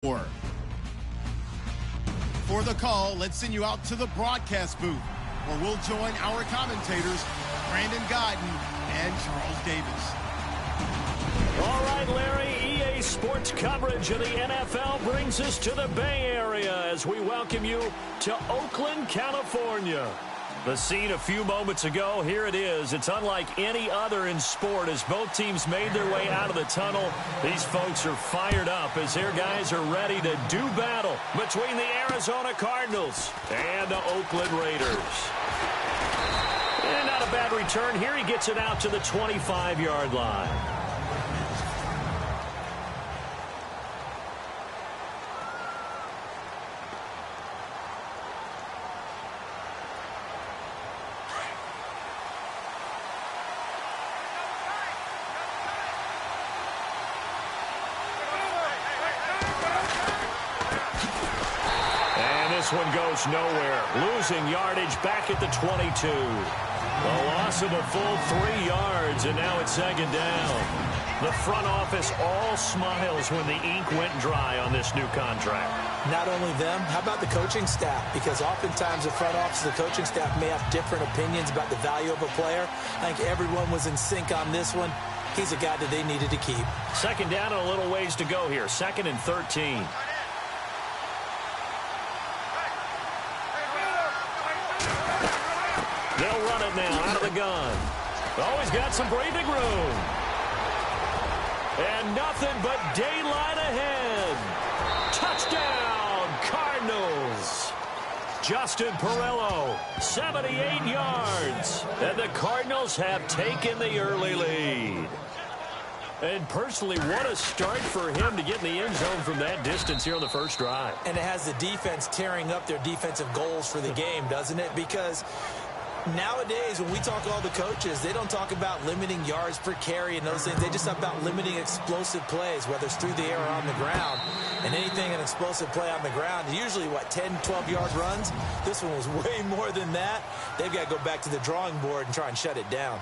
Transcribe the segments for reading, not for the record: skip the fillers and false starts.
For the call, let's send you out to the broadcast booth, where we'll join our commentators, Brandon Guyton and Charles Davis. All right, Larry, EA Sports coverage of the NFL brings us to the Bay Area as we welcome you to Oakland, California. The scene a few moments ago, here it is. It's unlike any other in sport as both teams made their way out of the tunnel. These folks are fired up as their guys are ready to do battle between the Arizona Cardinals and the Oakland Raiders. And not a bad return here. He gets it out to the 25-yard line. This one goes nowhere, losing yardage back at the 22. A loss of a full 3 yards, and now it's second down. The front office all smiles when the ink went dry on this new contract. Not only them, how about the coaching staff? Because oftentimes the front office and the coaching staff may have different opinions about the value of a player. I think everyone was in sync on this one. He's a guy that they needed to keep. Second down and a little ways to go here. 2nd and 13. They'll run it now out of the gun. Oh, he's got some breathing room. And nothing but daylight ahead. Touchdown, Cardinals. Justin Perillo, 78 yards. And the Cardinals have taken the early lead. And personally, what a start for him to get in the end zone from that distance here on the first drive. And it has the defense tearing up their defensive goals for the game, doesn't it? Because nowadays, when we talk to all the coaches, they don't talk about limiting yards per carry and those things. They just talk about limiting explosive plays, whether it's through the air or on the ground. And anything an explosive play on the ground, usually, 10, 12-yard runs? This one was way more than that. They've got to go back to the drawing board and try and shut it down.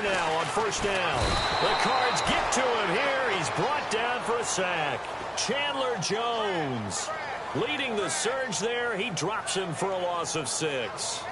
Now on first down. The Cards get to him here. He's brought down for a sack. Chandler Jones leading the surge there. He drops him for a loss of 6.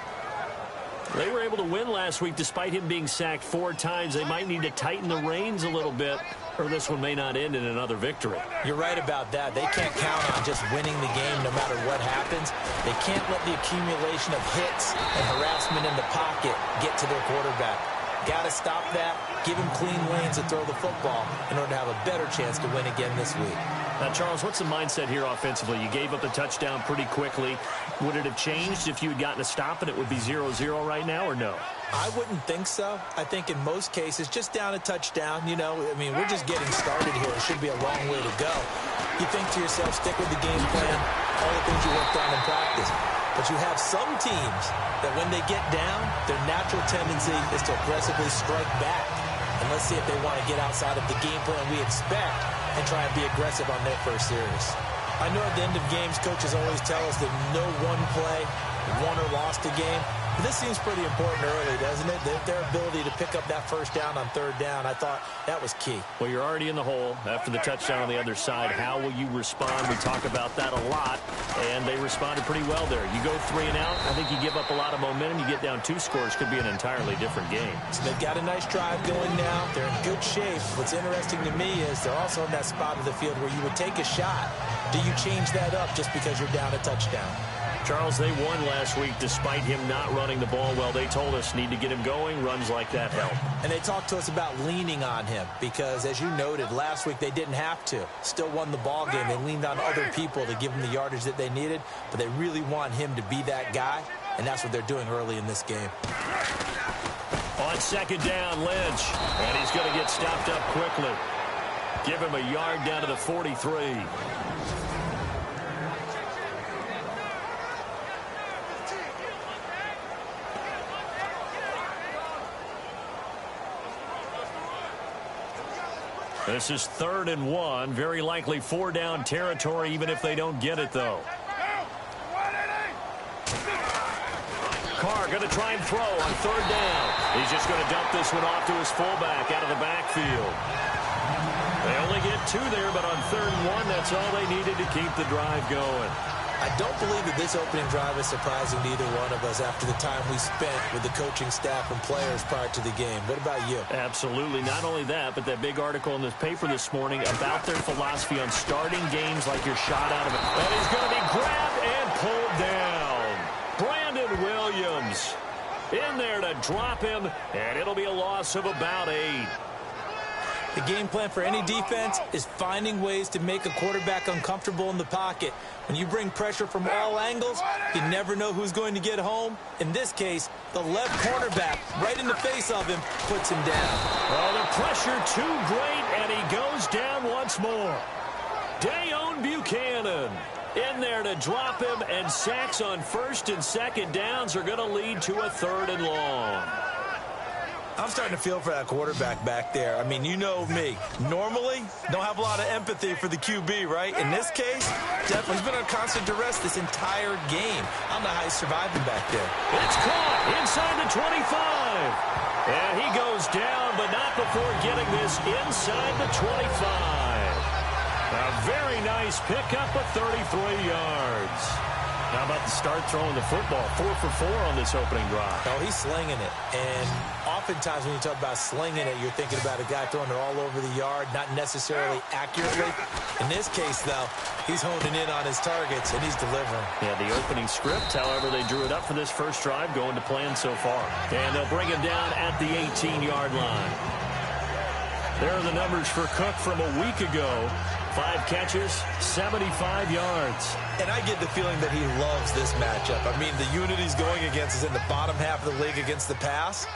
They were able to win last week despite him being sacked 4 times. They might need to tighten the reins a little bit, or this one may not end in another victory. You're right about that. They can't count on just winning the game no matter what happens. They can't let the accumulation of hits and harassment in the pocket get to their quarterback. Got to stop that, give him clean lanes to throw the football in order to have a better chance to win again this week. Now, Charles, what's the mindset here offensively? You gave up the touchdown pretty quickly. Would it have changed if you had gotten a stop and it would be 0-0 right now, or no? I wouldn't think so. I think in most cases, just down a touchdown, we're just getting started here. It should be a long way to go. You think to yourself, stick with the game plan, all the things you worked on in practice. But you have some teams that when they get down, their natural tendency is to aggressively strike back. And let's see if they want to get outside of the game plan we expect and try and be aggressive on their first series. I know at the end of games, coaches always tell us that no one play won or lost a game. But this seems pretty important early, doesn't it? Their ability to pick up that first down on third down, I thought that was key. Well, you're already in the hole after the touchdown on the other side. How will you respond? We talk about that a lot, and they responded pretty well there. You go 3 and out, I think you give up a lot of momentum. You get down 2 scores, could be an entirely different game. So they've got a nice drive going now. They're in good shape. What's interesting to me is they're also in that spot of the field where you would take a shot. Do you change that up just because you're down a touchdown? Charles, they won last week despite him not running the ball well. They told us need to get him going. Runs like that help. And they talked to us about leaning on him because, as you noted, last week they didn't have to. Still won the ball game. They leaned on other people to give them the yardage that they needed, but they really want him to be that guy, and that's what they're doing early in this game. On second down, Lynch, and he's going to get stopped up quickly. Give him a yard down to the 43. This is 3rd and 1. Very likely 4 down territory, even if they don't get it, though. Carr going to try and throw on third down. He's just going to dump this one off to his fullback out of the backfield. They only get 2 there, but on 3rd and 1, that's all they needed to keep the drive going. I don't believe that this opening drive is surprising to either one of us after the time we spent with the coaching staff and players prior to the game. What about you? Absolutely. Not only that, but that big article in this paper this morning about their philosophy on starting games like you're shot out of it. And he's going to be grabbed and pulled down. Brandon Williams in there to drop him, and it'll be a loss of about 8. The game plan for any defense is finding ways to make a quarterback uncomfortable in the pocket. When you bring pressure from all angles, you never know who's going to get home. In this case, the left cornerback, right in the face of him, puts him down. Well, the pressure too great, and he goes down once more. Dayon Buchanan in there to drop him, and sacks on 1st and 2nd downs are going to lead to a 3rd and long. I'm starting to feel for that quarterback back there. I mean, you know me. Normally, don't have a lot of empathy for the QB, right? In this case, definitely he's been on constant duress this entire game. I don't know how he's surviving back there. It's caught inside the 25. And he goes down, but not before getting this inside the 25. A very nice pickup of 33 yards. How about the start throwing the football? 4 for 4 on this opening drive. Oh, he's slinging it. And oftentimes when you talk about slinging it, you're thinking about a guy throwing it all over the yard, not necessarily accurately. In this case, though, he's honing in on his targets, and he's delivering. Yeah, the opening script, however, they drew it up for this first drive, going to plan so far. And they'll bring him down at the 18-yard line. There are the numbers for Cook from a week ago. 5 catches, 75 yards. And I get the feeling that he loves this matchup. I mean, the unit he's going against is in the bottom half of the league against the pass.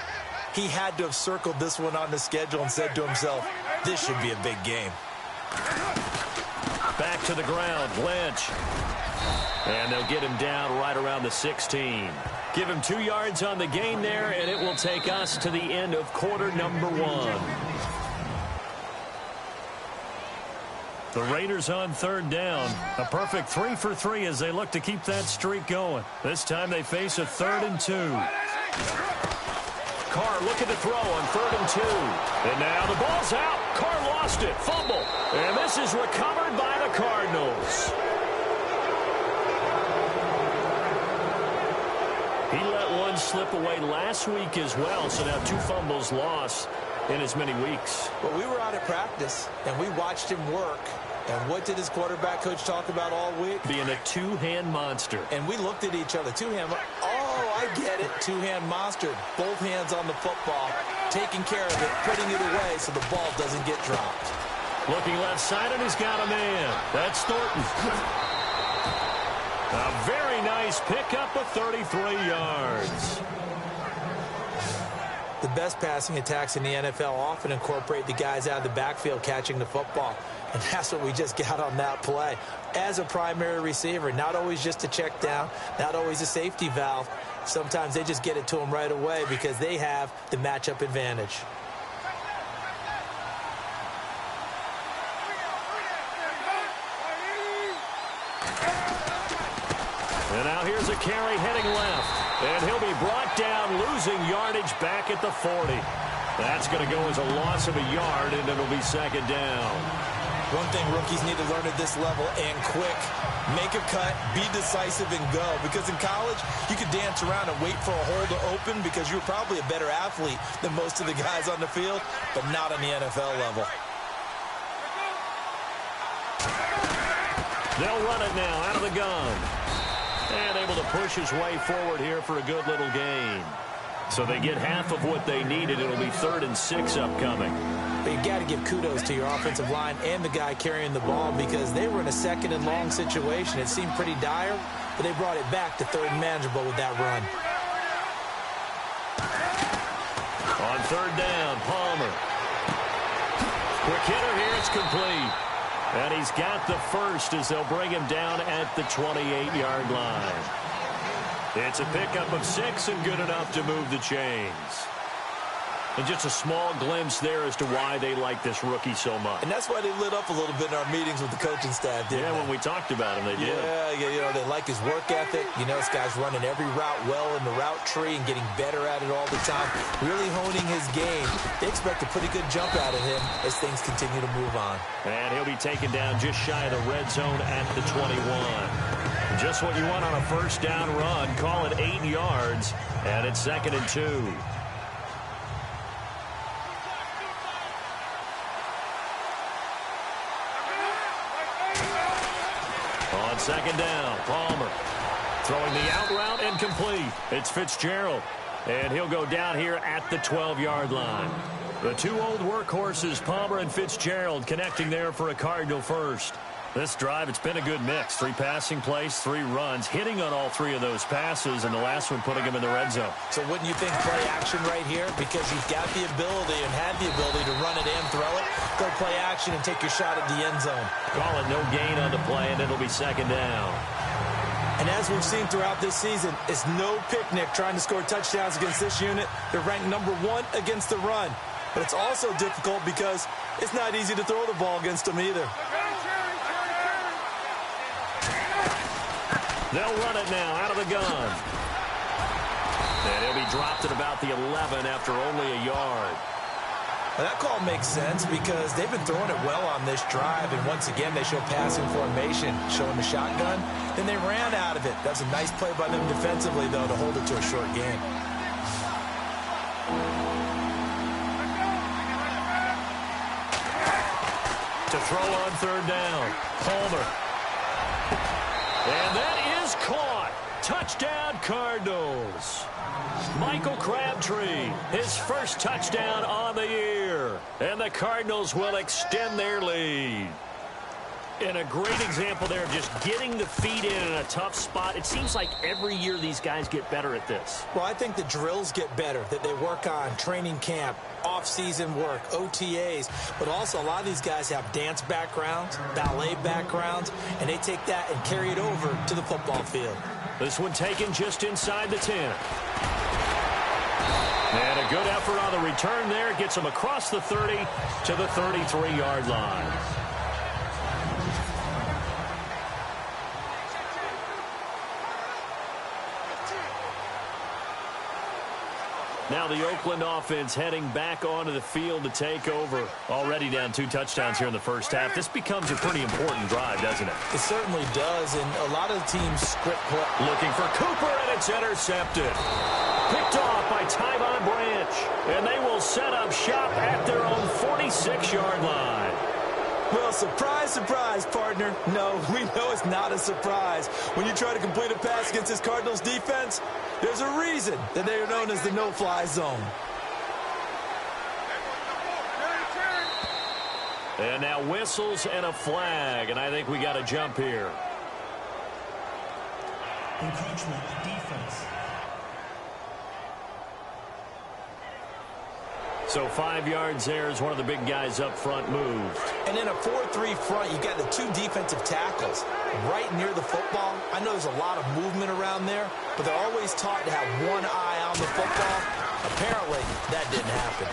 He had to have circled this one on the schedule and said to himself, this should be a big game. Back to the ground, Lynch. And they'll get him down right around the 16. Give him 2 yards on the gain there, and it will take us to the end of quarter number 1. The Raiders on 3rd down. A perfect 3 for 3 as they look to keep that streak going. This time they face a 3rd and 2. Carr looking to throw on 3rd and 2. And now the ball's out. Carr lost it. Fumble. And this is recovered by the Cardinals. He let one slip away last week as well, so now 2 fumbles lost in as many weeks. But we were out at practice, and we watched him work. And what did his quarterback coach talk about all week? Being a 2-hand monster. And we looked at each other. 2-hand. Oh, I get it. 2-hand monster. Both hands on the football, taking care of it, putting it away so the ball doesn't get dropped. Looking left side, and he's got a man. That's Thornton. A very nice pickup of 33 yards. The best passing attacks in the NFL often incorporate the guys out of the backfield catching the football. And that's what we just got on that play. As a primary receiver, not always just a check down, not always a safety valve. Sometimes they just get it to them right away because they have the matchup advantage. And now here's a carry heading left. And he'll be brought down, losing yardage back at the 40. That's going to go as a loss of a yard, and it'll be 2nd down. One thing rookies need to learn at this level, and quick, make a cut, be decisive, and go. Because in college, you could dance around and wait for a hole to open because you're probably a better athlete than most of the guys on the field, but not on the NFL level. They'll run it now out of the gun. And able to push his way forward here for a good little gain. So they get half of what they needed. It'll be 3rd and 6 upcoming. But you got to give kudos to your offensive line and the guy carrying the ball because they were in a 2nd and long situation. It seemed pretty dire, but they brought it back to 3rd and manageable with that run. On 3rd down, Palmer. Quick hitter here, it's complete. And he's got the first as they'll bring him down at the 28-yard line. It's a pickup of 6 and good enough to move the chains. And just a small glimpse there as to why they like this rookie so much. And that's why they lit up a little bit in our meetings with the coaching staff, didn't they? When we talked about him, they did. Yeah, they like his work ethic. This guy's running every route well in the route tree and getting better at it all the time, really honing his game. They expect a pretty good jump out of him as things continue to move on. And he'll be taken down just shy of the red zone at the 21. Just what you want on a first down run. Call it 8 yards, and it's 2nd and 2. On 2nd down, Palmer throwing the out route incomplete. It's Fitzgerald, and he'll go down here at the 12-yard line. The two old workhorses, Palmer and Fitzgerald, connecting there for a Cardinal first. This drive, it's been a good mix. 3 passing plays, 3 runs, hitting on all 3 of those passes, and the last one putting him in the red zone. So wouldn't you think play action right here? Because you've got the ability and had the ability to run it and throw it. Go play action and take your shot at the end zone. Call it no gain on the play, and it'll be 2nd down. And as we've seen throughout this season, it's no picnic trying to score touchdowns against this unit. They're ranked number 1 against the run. But it's also difficult because it's not easy to throw the ball against them either. They'll run it now out of the gun. And he'll be dropped at about the 11 after only a yard. Now that call makes sense because they've been throwing it well on this drive, and once again they show passing formation, showing the shotgun. Then they ran out of it. That was a nice play by them defensively, though, to hold it to a short game. To throw on 3rd down, Palmer. And that is caught. Touchdown, Cardinals. Michael Crabtree, his first touchdown on the year. And the Cardinals will extend their lead. And a great example there of just getting the feet in a tough spot. It seems like every year these guys get better at this. Well, I think the drills get better that they work on, training camp, off-season work, OTAs. But also a lot of these guys have dance backgrounds, ballet backgrounds, and they take that and carry it over to the football field. This one taken just inside the 10. And a good effort on the return there. Gets him across the 30 to the 33-yard line. Now the Oakland offense heading back onto the field to take over. Already down 2 touchdowns here in the first half. This becomes a pretty important drive, doesn't it? It certainly does, and a lot of the teams script play. Looking for Cooper, and it's intercepted. Picked off by Tyvon Branch, and they will set up shop at their own 46-yard line. Well, surprise, surprise, partner. No, we know it's not a surprise. When you try to complete a pass against this Cardinals defense, there's a reason that they are known as the no-fly zone. And now whistles and a flag, and I think we got a jump here. Encroachment defense. So 5 yards there as one of the big guys up front moved. And in a 4-3 front, you've got the 2 defensive tackles right near the football. I know there's a lot of movement around there, but they're always taught to have one eye on the football. Apparently, that didn't happen.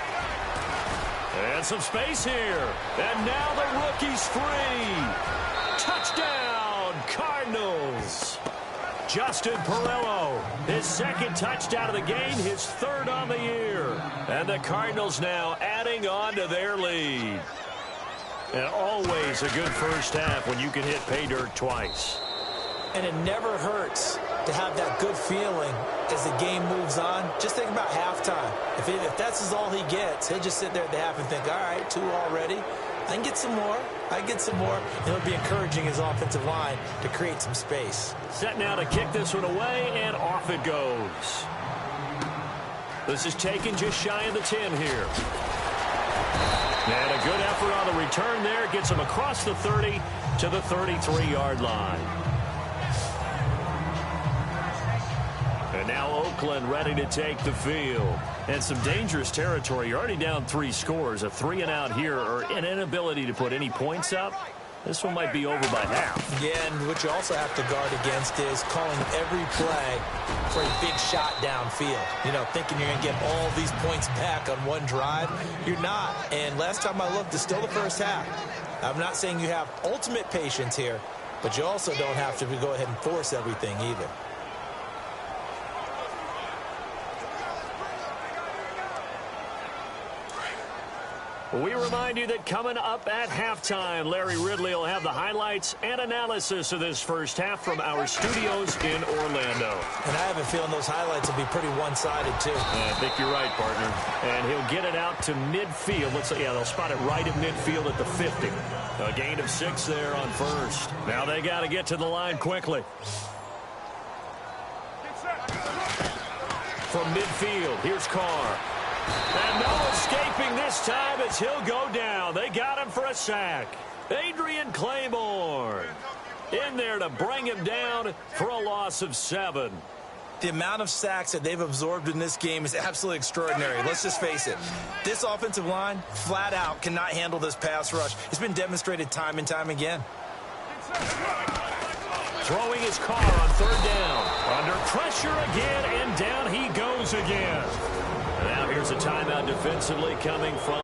And some space here. And now the rookie's free. Touchdown, Cardinals. Justin Perillo, his 2nd touchdown of the game, his 3rd on the year. And the Cardinals now adding on to their lead. And always a good first half when you can hit pay dirt twice. And it never hurts to have that good feeling as the game moves on. Just think about halftime. If that's all he gets, he'll just sit there at the half and think, all right, 2 already. I can get some more. I can get some more. And it'll be encouraging his offensive line to create some space. Set now to kick this one away, and off it goes. This is taken just shy of the 10 here. And a good effort on the return there. Gets him across the 30 to the 33-yard line. And now Oakland ready to take the field. And some dangerous territory. You're already down 3 scores. A 3-and-out here, or an inability to put any points up. This one might be over by half. Yeah, and what you also have to guard against is calling every play for a big shot downfield. You know, thinking you're going to get all these points back on one drive. You're not. And last time I looked, it's still the first half. I'm not saying you have ultimate patience here, but you also don't have to go ahead and force everything either. We remind you that coming up at halftime, Larry Ridley will have the highlights and analysis of this first half from our studios in Orlando. And I have a feeling those highlights will be pretty one-sided, too. I think you're right, partner. And he'll get it out to midfield. Looks like, yeah, they'll spot it right at midfield at the 50. A gain of 6 there on first. Now they got to get to the line quickly. From midfield, here's Carr. And no escaping this time as he'll go down. They got him for a sack. Adrian Claiborne in there to bring him down for a loss of 7. The amount of sacks that they've absorbed in this game is absolutely extraordinary. Let's just face it. This offensive line, flat out, cannot handle this pass rush. It's been demonstrated time and time again. Throwing his Carr on 3rd down. Under pressure again, and down he goes again. Now here's a timeout defensively coming from